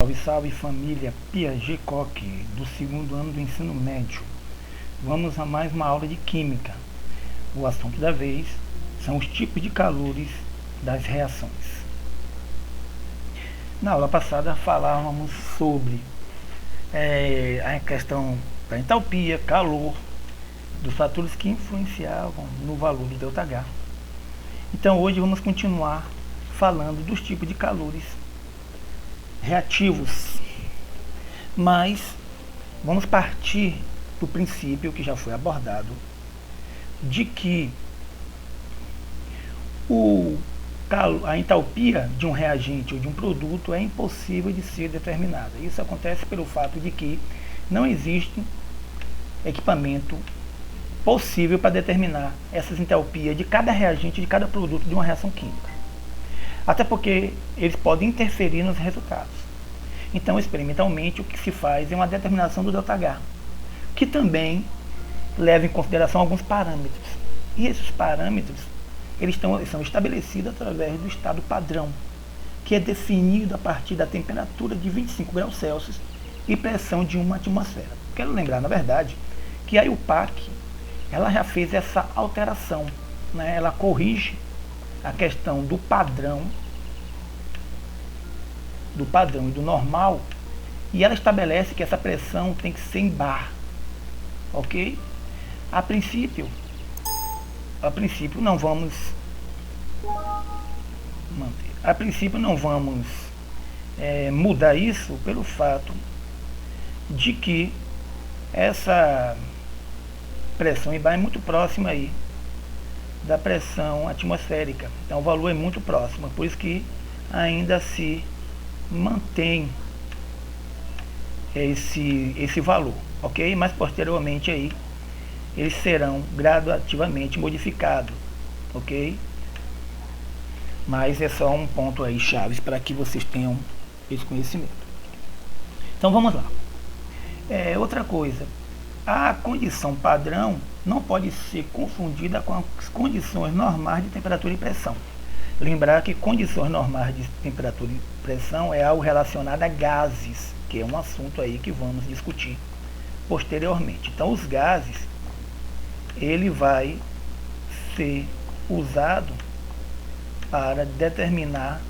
Salve, salve família Piaget Koch, do segundo ano do ensino médio. Vamos a mais uma aula de Química. O assunto da vez são os tipos de calores das reações. Na aula passada falávamos sobre a questão da entalpia, calor, dos fatores que influenciavam no valor do ΔH. Então hoje vamos continuar falando dos tipos de calores reativos, mas vamos partir do princípio que já foi abordado de que a entalpia de um reagente ou de um produto é impossível de ser determinada. Isso acontece pelo fato de que não existe equipamento possível para determinar essas entalpias de cada reagente, de cada produto de uma reação química. Até porque eles podem interferir nos resultados. Então, experimentalmente, o que se faz é uma determinação do ΔH, que também leva em consideração alguns parâmetros. E esses parâmetros eles são estabelecidos através do estado padrão, que é definido a partir da temperatura de 25 graus Celsius e pressão de uma atmosfera. Quero lembrar, na verdade, que a IUPAC ela já fez essa alteração, né? Ela corrige a questão do padrão e do normal, e ela estabelece que essa pressão tem que ser em bar, ok? A princípio não vamos manter. A princípio não vamos mudar isso pelo fato de que essa pressão em bar é muito próxima aí da pressão atmosférica. Então o valor é muito próximo, por isso que ainda se mantém esse valor, ok? Mas posteriormente aí eles serão gradativamente modificados, ok? Mas é só um ponto aí chaves para que vocês tenham esse conhecimento. Então vamos lá. Outra coisa, a condição padrão não pode ser confundida com as condições normais de temperatura e pressão. Lembrar que condições normais de temperatura e pressão é algo relacionado a gases, que é um assunto aí que vamos discutir posteriormente. Então os gases, ele vai ser usado para determinar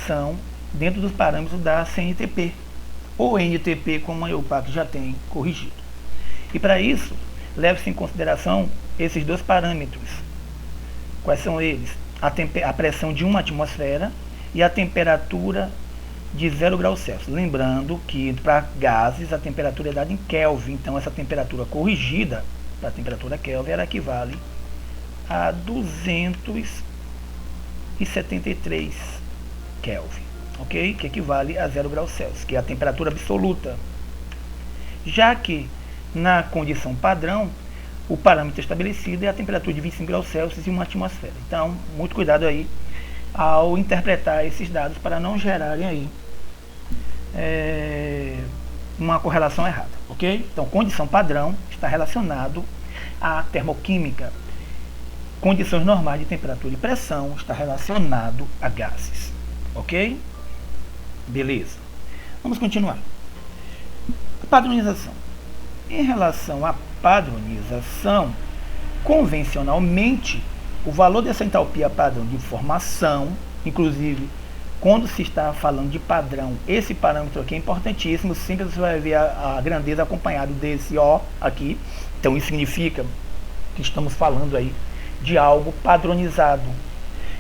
são dentro dos parâmetros da CNTP, ou NTP, como a IUPAC já tem corrigido. E para isso, leve-se em consideração esses dois parâmetros. Quais são eles? A pressão de uma atmosfera e a temperatura de 0 graus Celsius. Lembrando que para gases a temperatura é dada em Kelvin, então essa temperatura corrigida para a temperatura Kelvin ela equivale a 273 Kelvin, ok? Que equivale a 0 graus Celsius, que é a temperatura absoluta. Já que na condição padrão, o parâmetro estabelecido é a temperatura de 25 graus Celsius e uma atmosfera. Então, muito cuidado aí ao interpretar esses dados para não gerarem aí uma correlação errada, ok? Então, condição padrão está relacionado à termoquímica. Condições normais de temperatura e pressão está relacionado a gases, ok? Beleza. Vamos continuar. Padronização. Em relação à padronização, convencionalmente, o valor dessa entalpia padrão de formação, inclusive, quando se está falando de padrão, esse parâmetro aqui é importantíssimo, sempre você vai ver a grandeza acompanhado desse O aqui. Então isso significa que estamos falando aí de algo padronizado.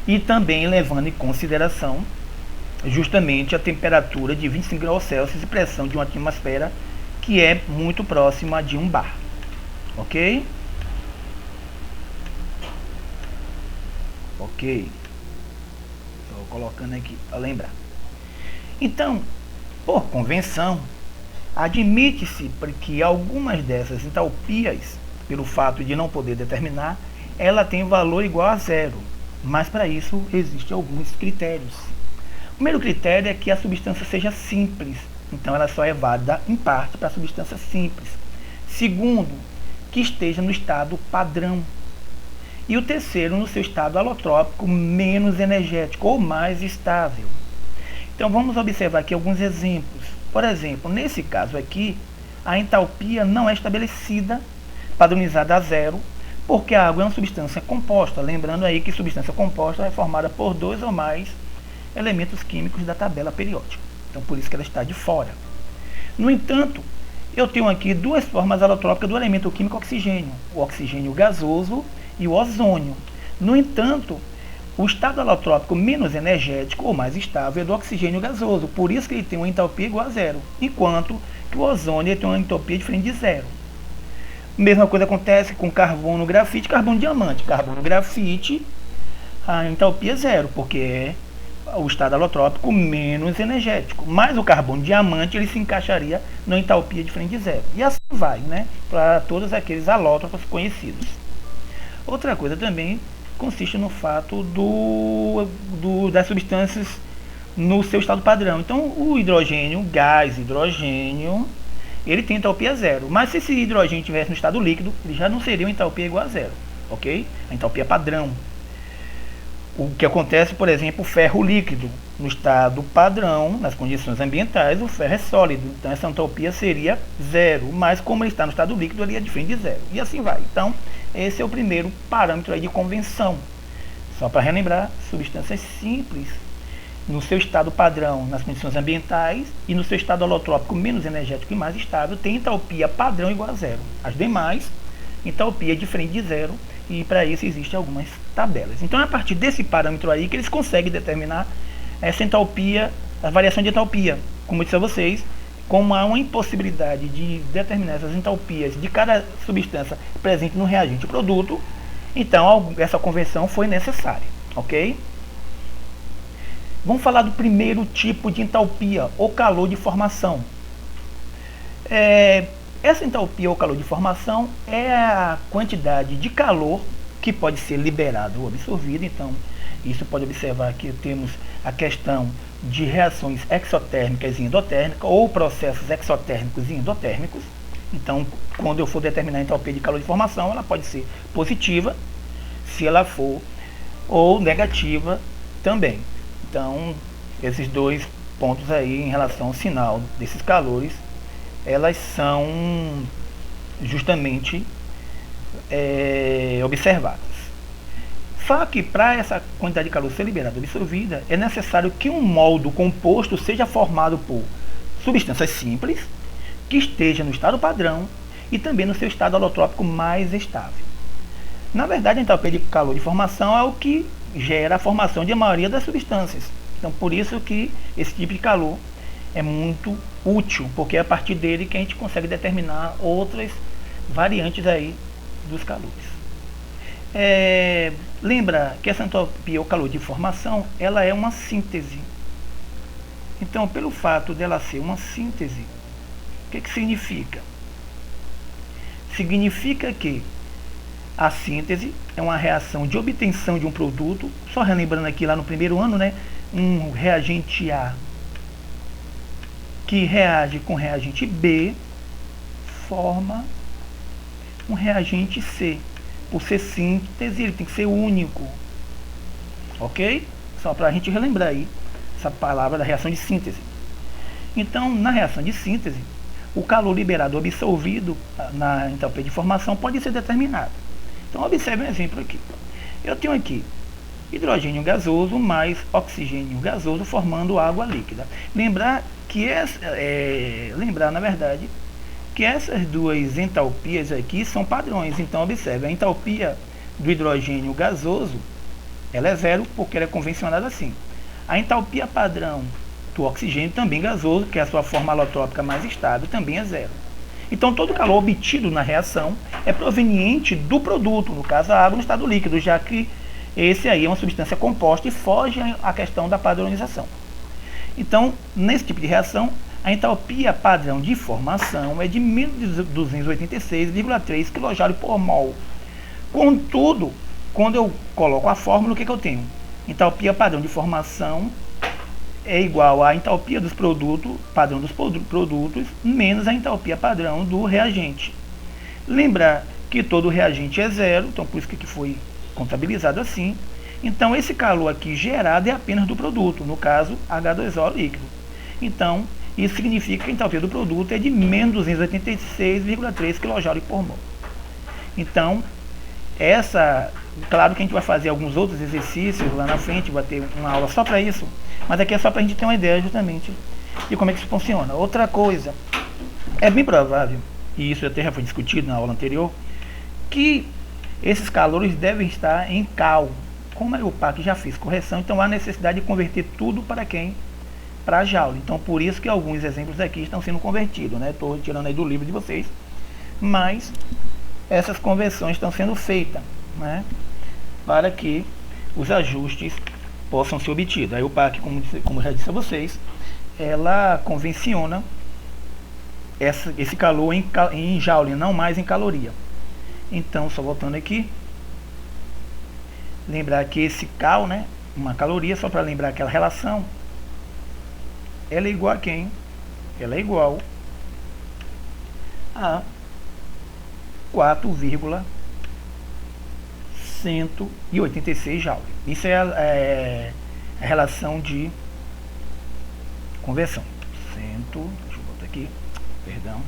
E também levando em consideração justamente a temperatura de 25 graus Celsius e pressão de uma atmosfera que é muito próxima de um bar, ok? Ok. Estou colocando aqui para lembrar. Então, por convenção, admite-se que algumas dessas entalpias, pelo fato de não poder determinar, ela tem valor igual a zero. Mas para isso existem alguns critérios. O primeiro critério é que a substância seja simples. Então ela só é válida em parte para a substância simples. Segundo, que esteja no estado padrão. E o terceiro, no seu estado alotrópico menos energético ou mais estável. Então vamos observar aqui alguns exemplos. Por exemplo, nesse caso aqui, a entalpia não é estabelecida, padronizada a zero, porque a água é uma substância composta. Lembrando aí que substância composta é formada por 2 ou mais elementos químicos da tabela periódica. Então por isso que ela está de fora. No entanto, eu tenho aqui duas formas alotrópicas do elemento químico oxigênio, o oxigênio gasoso e o ozônio. No entanto, o estado alotrópico menos energético ou mais estável é do oxigênio gasoso, por isso que ele tem uma entalpia igual a zero, enquanto que o ozônio tem uma entalpia diferente de zero. Mesma coisa acontece com carbono, grafite, carbono, diamante. Carbono, grafite, a entalpia é zero, porque é o estado alotrópico menos energético. Mas o carbono, diamante, ele se encaixaria na entalpia diferente de zero. E assim vai, né? Para todos aqueles alótropos conhecidos. Outra coisa também consiste no fato das substâncias no seu estado padrão. Então, o hidrogênio, gás hidrogênio, ele tem entalpia zero. Mas se esse hidrogênio estivesse no estado líquido, ele já não seria uma entalpia igual a zero, ok? A entalpia padrão. O que acontece, por exemplo, o ferro líquido. No estado padrão, nas condições ambientais, o ferro é sólido. Então, essa entalpia seria zero. Mas, como ele está no estado líquido, ele é diferente de zero. E assim vai. Então, esse é o primeiro parâmetro aí de convenção. Só para relembrar, substâncias simples, no seu estado padrão, nas condições ambientais, e no seu estado alotrópico menos energético e mais estável, tem entalpia padrão igual a zero. As demais, entalpia é diferente de zero, e para isso existem algumas tabelas. Então é a partir desse parâmetro aí que eles conseguem determinar essa entalpia, a variação de entalpia. Como eu disse a vocês, como há uma impossibilidade de determinar essas entalpias de cada substância presente no reagente produto, então essa convenção foi necessária, ok? Vamos falar do primeiro tipo de entalpia, o calor de formação. Essa entalpia ou calor de formação é a quantidade de calor que pode ser liberado ou absorvido. Então, isso pode observar que temos a questão de reações exotérmicas e endotérmicas ou processos exotérmicos e endotérmicos. Então, quando eu for determinar a entalpia de calor de formação, ela pode ser positiva, se ela for, ou negativa também. Então, esses dois pontos aí em relação ao sinal desses calores, elas são justamente observadas. Só que para essa quantidade de calor ser liberada ou absorvida, é necessário que um mol do composto seja formado por substâncias simples, que esteja no estado padrão e também no seu estado alotrópico mais estável. Na verdade, a entalpia de calor de formação é o que gera a formação de maioria das substâncias. Então, por isso que esse tipo de calor é muito útil, porque é a partir dele que a gente consegue determinar outras variantes aí dos calores. Lembra que essa entalpia ou calor de formação, ela é uma síntese. Então, pelo fato dela ser uma síntese, o que significa? Significa que a síntese é uma reação de obtenção de um produto, só relembrando aqui lá no primeiro ano, né? Um reagente A que reage com reagente B forma um reagente C. Por ser síntese, ele tem que ser único. Ok? Só para a gente relembrar aí essa palavra da reação de síntese. Então, na reação de síntese, o calor liberado ou absorvido na entalpia de formação pode ser determinado. Então, observe um exemplo aqui. Eu tenho aqui hidrogênio gasoso mais oxigênio gasoso formando água líquida. Lembrar, na verdade, que essas duas entalpias aqui são padrões. Então, observe, a entalpia do hidrogênio gasoso, ela é zero porque ela é convencionada assim. A entalpia padrão do oxigênio, também gasoso, que é a sua forma alotrópica mais estável, também é zero. Então, todo o calor obtido na reação é proveniente do produto, no caso a água no estado líquido, já que esse aí é uma substância composta e foge à questão da padronização. Então, nesse tipo de reação, a entalpia padrão de formação é de 1286,3 kJ por mol. Contudo, quando eu coloco a fórmula, o que eu tenho? Entalpia padrão de formação é igual à entalpia dos produtos, padrão dos produtos, menos a entalpia padrão do reagente. Lembrar que todo reagente é zero, então por isso que foi contabilizado assim, Então esse calor aqui gerado é apenas do produto, no caso H2O líquido. Então isso significa que a entalpia do produto é de menos 286,3 kJ por mol. Então claro que a gente vai fazer alguns outros exercícios lá na frente, vai ter uma aula só para isso, mas aqui é só para a gente ter uma ideia justamente de como é que isso funciona. Outra coisa, é bem provável, e isso até já foi discutido na aula anterior, que esses calores devem estar em cal. Como o PAC já fez correção, então há necessidade de converter tudo para quem? Para Joule. Então por isso que alguns exemplos aqui estão sendo convertidos, né? Estou tirando aí do livro de vocês, mas essas conversões estão sendo feitas, né? Para que os ajustes possam ser obtidos. Aí o PAC, como já disse a vocês, ela convenciona esse calor em Joule, não mais em caloria. Então, só voltando aqui, lembrar que esse cal, né, uma caloria, só para lembrar aquela relação, ela é igual a quem? Ela é igual a 4,186 Joule. Isso é a relação de conversão. Deixa eu botar aqui, perdão,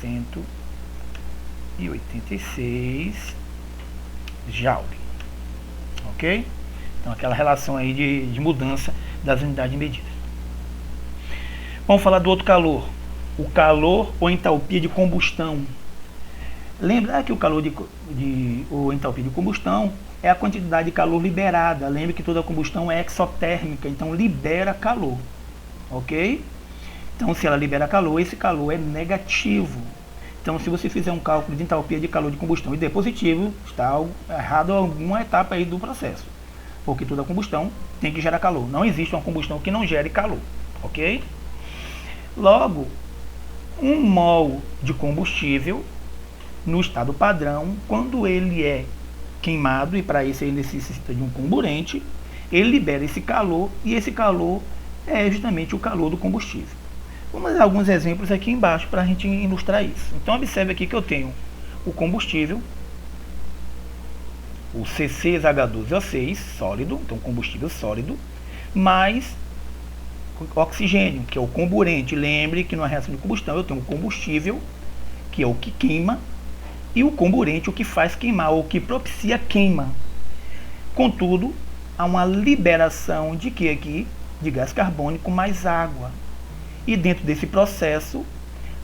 186 Joule. Ok? Então aquela relação aí de mudança das unidades medidas. Vamos falar do outro calor. O calor ou entalpia de combustão. Lembrar que o calor ou entalpia de combustão é a quantidade de calor liberada. Lembre que toda combustão é exotérmica, então libera calor. Ok? Então se ela libera calor, esse calor é negativo. Então se você fizer um cálculo de entalpia de calor de combustão e der positivo, está errado alguma etapa aí do processo. Porque toda combustão tem que gerar calor. Não existe uma combustão que não gere calor. Ok? Logo, 1 mol de combustível no estado padrão, quando ele é queimado, e para isso ele necessita de um comburente, ele libera esse calor, e esse calor é justamente o calor do combustível. Vamos dar alguns exemplos aqui embaixo para a gente ilustrar isso. Então observe aqui que eu tenho o combustível, o C6H12O6 sólido, então combustível sólido, mais oxigênio, que é o comburente. Lembre que numa reação de combustão eu tenho o combustível, que é o que queima, e o comburente, o que faz queimar, ou que propicia queima. Contudo, há uma liberação de que aqui? De gás carbônico mais água. E dentro desse processo,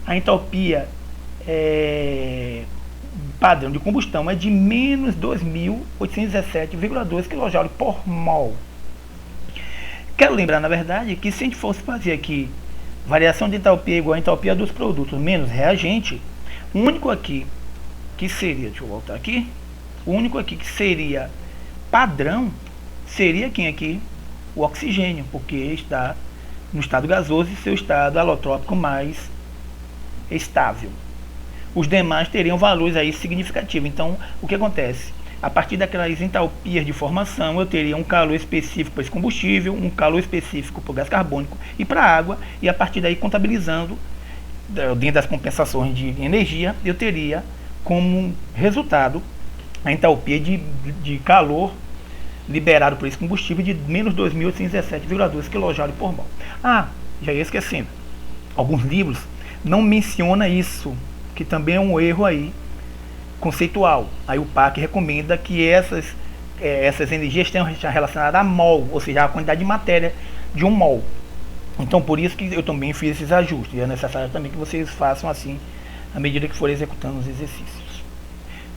a entalpia padrão de combustão é de menos 2.817,2 kJ por mol. Quero lembrar, na verdade, que se a gente fosse fazer aqui variação de entalpia igual a entalpia dos produtos menos reagente, o único aqui que seria, deixa eu voltar aqui, o único aqui que seria padrão seria quem aqui? O oxigênio, porque está no estado gasoso e seu estado alotrópico mais estável. Os demais teriam valores aí significativos. Então, o que acontece? A partir daquelas entalpias de formação, eu teria um calor específico para esse combustível, um calor específico para o gás carbônico e para a água, e a partir daí, contabilizando, dentro das compensações de energia, eu teria como resultado a entalpia de calor liberado por esse combustível de menos 2.817,2 kJ por mol. Ah, já ia esquecendo. Alguns livros não mencionam isso, que também é um erro aí conceitual. Aí o PAC recomenda que essas energias tenham relacionadas a mol, ou seja, a quantidade de matéria de um mol. Então por isso que eu também fiz esses ajustes. E é necessário também que vocês façam assim à medida que forem executando os exercícios.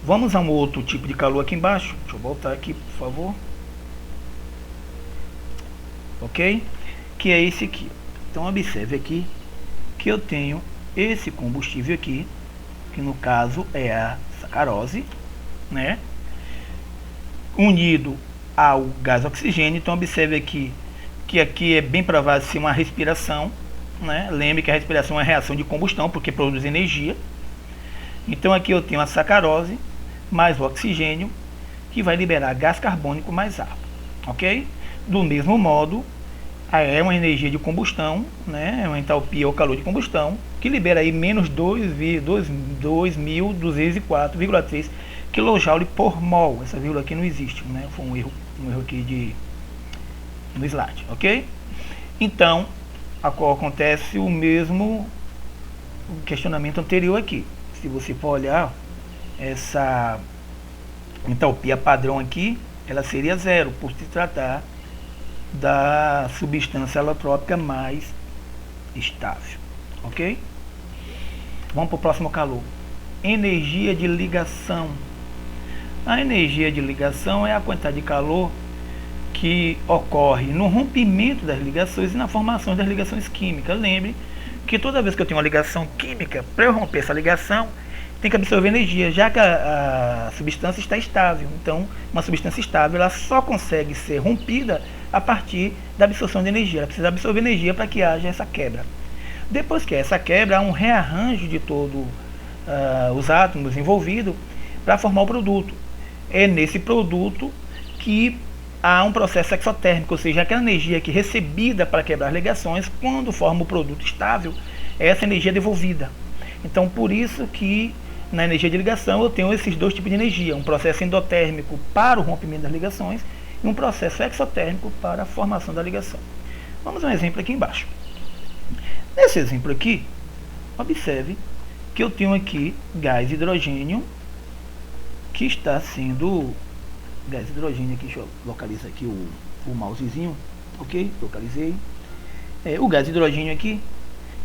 Vamos a um outro tipo de calor aqui embaixo. Deixa eu voltar aqui, por favor. Ok? Que é esse aqui. Então observe aqui que eu tenho esse combustível aqui, que no caso é a sacarose, né? Unido ao gás oxigênio. Então observe aqui que aqui é bem provável ser uma respiração, né? Lembre que a respiração é reação de combustão, porque produz energia. Então aqui eu tenho a sacarose mais o oxigênio, que vai liberar gás carbônico mais água, ok? Do mesmo modo, é uma energia de combustão, né? É uma entalpia ou calor de combustão, que libera aí menos 2.204,3 kJ por mol. Essa vírgula aqui não existe, né? Foi um erro aqui no slide, ok? Então, acontece o mesmo questionamento anterior aqui. Se você for olhar, essa entalpia padrão aqui, ela seria zero, por se tratar da substância alotrópica mais estável, ok? Vamos para o próximo calor. Energia de ligação. A energia de ligação é a quantidade de calor que ocorre no rompimento das ligações e na formação das ligações químicas. Lembre que toda vez que eu tenho uma ligação química, para eu romper essa ligação, tem que absorver energia, já que a substância está estável. Então, uma substância estável ela só consegue ser rompida a partir da absorção de energia. Ela precisa absorver energia para que haja essa quebra. Depois que essa quebra, há um rearranjo de todos os átomos envolvidos para formar o produto. É nesse produto que há um processo exotérmico, ou seja, aquela energia que é recebida para quebrar ligações, quando forma o produto estável, essa energia é devolvida. Então, por isso que na energia de ligação eu tenho esses dois tipos de energia, um processo endotérmico para o rompimento das ligações e um processo exotérmico para a formação da ligação. Vamos a um exemplo aqui embaixo. Nesse exemplo aqui, observe que eu tenho aqui gás hidrogênio que está sendo... Gás hidrogênio aqui, deixa eu localizar aqui o mousezinho, ok? Localizei. O gás hidrogênio aqui,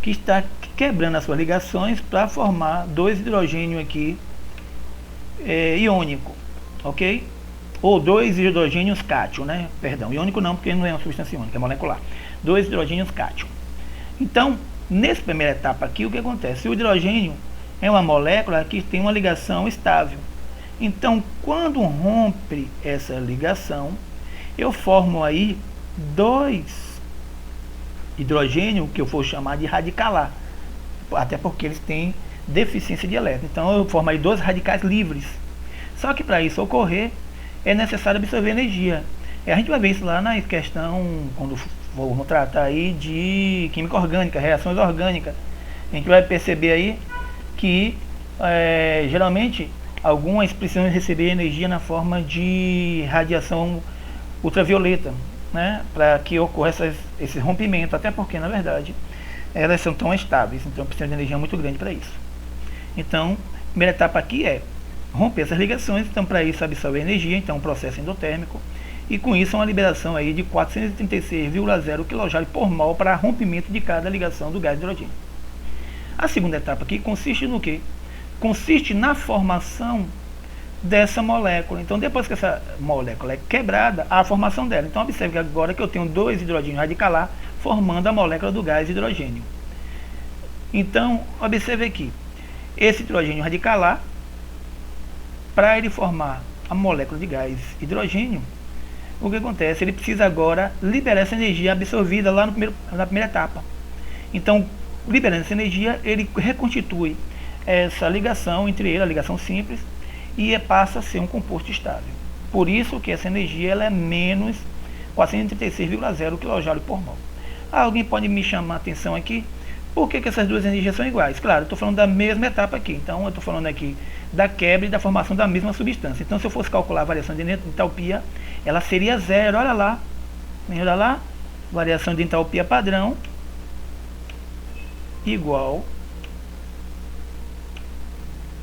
que está quebrando as suas ligações para formar dois hidrogênio aqui iônico, ok? Ou dois hidrogênios cátion, né? Perdão, iônico não, porque não é uma substância iônica, é molecular. Dois hidrogênios cátion. Então, nessa primeira etapa aqui, o que acontece? O hidrogênio é uma molécula que tem uma ligação estável. Então, quando rompe essa ligação, eu formo aí dois hidrogênios que eu vou chamar de radicalar, até porque eles têm deficiência de elétron. Então, eu formo aí dois radicais livres. Só que para isso ocorrer, é necessário absorver energia. A gente vai ver isso lá na questão, quando vamos tratar aí de química orgânica, reações orgânicas. A gente vai perceber aí que, geralmente, algumas precisam receber energia na forma de radiação ultravioleta, né, para que ocorra esse rompimento, até porque, na verdade, elas são tão estáveis, então precisa de energia muito grande para isso. Então, a primeira etapa aqui é romper essas ligações, então para isso absorver energia, então um processo endotérmico, e com isso uma liberação aí de 436,0 kJ por mol para rompimento de cada ligação do gás de hidrogênio. A segunda etapa aqui consiste no quê? Consiste na formação dessa molécula. Então, depois que essa molécula é quebrada, há a formação dela. Então, observe agora que eu tenho dois hidrogênios radicalar formando a molécula do gás hidrogênio. Então, observe aqui, esse hidrogênio radicalar, para ele formar a molécula de gás hidrogênio, o que acontece? Ele precisa agora liberar essa energia absorvida lá na primeira etapa. Então, liberando essa energia, ele reconstitui essa ligação entre ele, a ligação simples, e passa a ser um composto estável. Por isso que essa energia ela é menos 436,0 kJ por mol. Alguém pode me chamar a atenção aqui, por que essas duas energias são iguais? Claro, eu estou falando da mesma etapa aqui, então eu estou falando aqui da quebra e da formação da mesma substância. Então, se eu fosse calcular a variação de entalpia, ela seria zero, olha lá, variação de entalpia padrão igual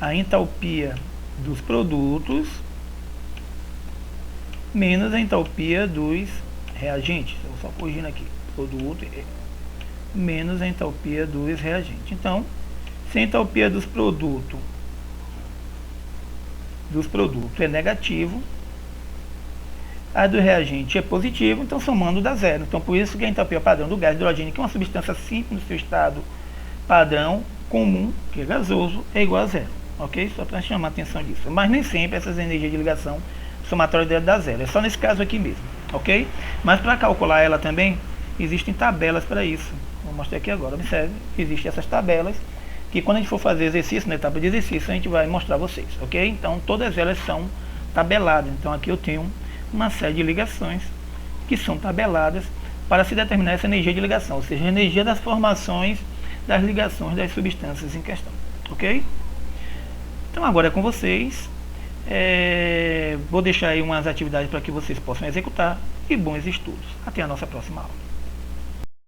a entalpia dos produtos menos a entalpia dos reagentes. Eu só corrigindo aqui, produto menos a entalpia dos reagentes. Então, se a entalpia dos produtos é negativo, a do reagente é positivo, então somando dá zero. Então, por isso que a entalpia padrão do gás hidrogênio, que é uma substância simples no seu estado padrão comum, que é gasoso, é igual a zero. Ok? Só para chamar a atenção disso. Mas nem sempre essas energias de ligação somatória dela dá zero. É só nesse caso aqui mesmo. Ok? Mas para calcular ela também, existem tabelas para isso. Vou mostrar aqui agora. Observe, existem essas tabelas que quando a gente for fazer exercício, na etapa de exercício, a gente vai mostrar a vocês. Ok? Então, todas elas são tabeladas. Então, aqui eu tenho uma série de ligações que são tabeladas para se determinar essa energia de ligação, ou seja, a energia das formações das ligações das substâncias em questão. Ok? Então agora é com vocês. Vou deixar aí umas atividades para que vocês possam executar e bons estudos. Até a nossa próxima aula.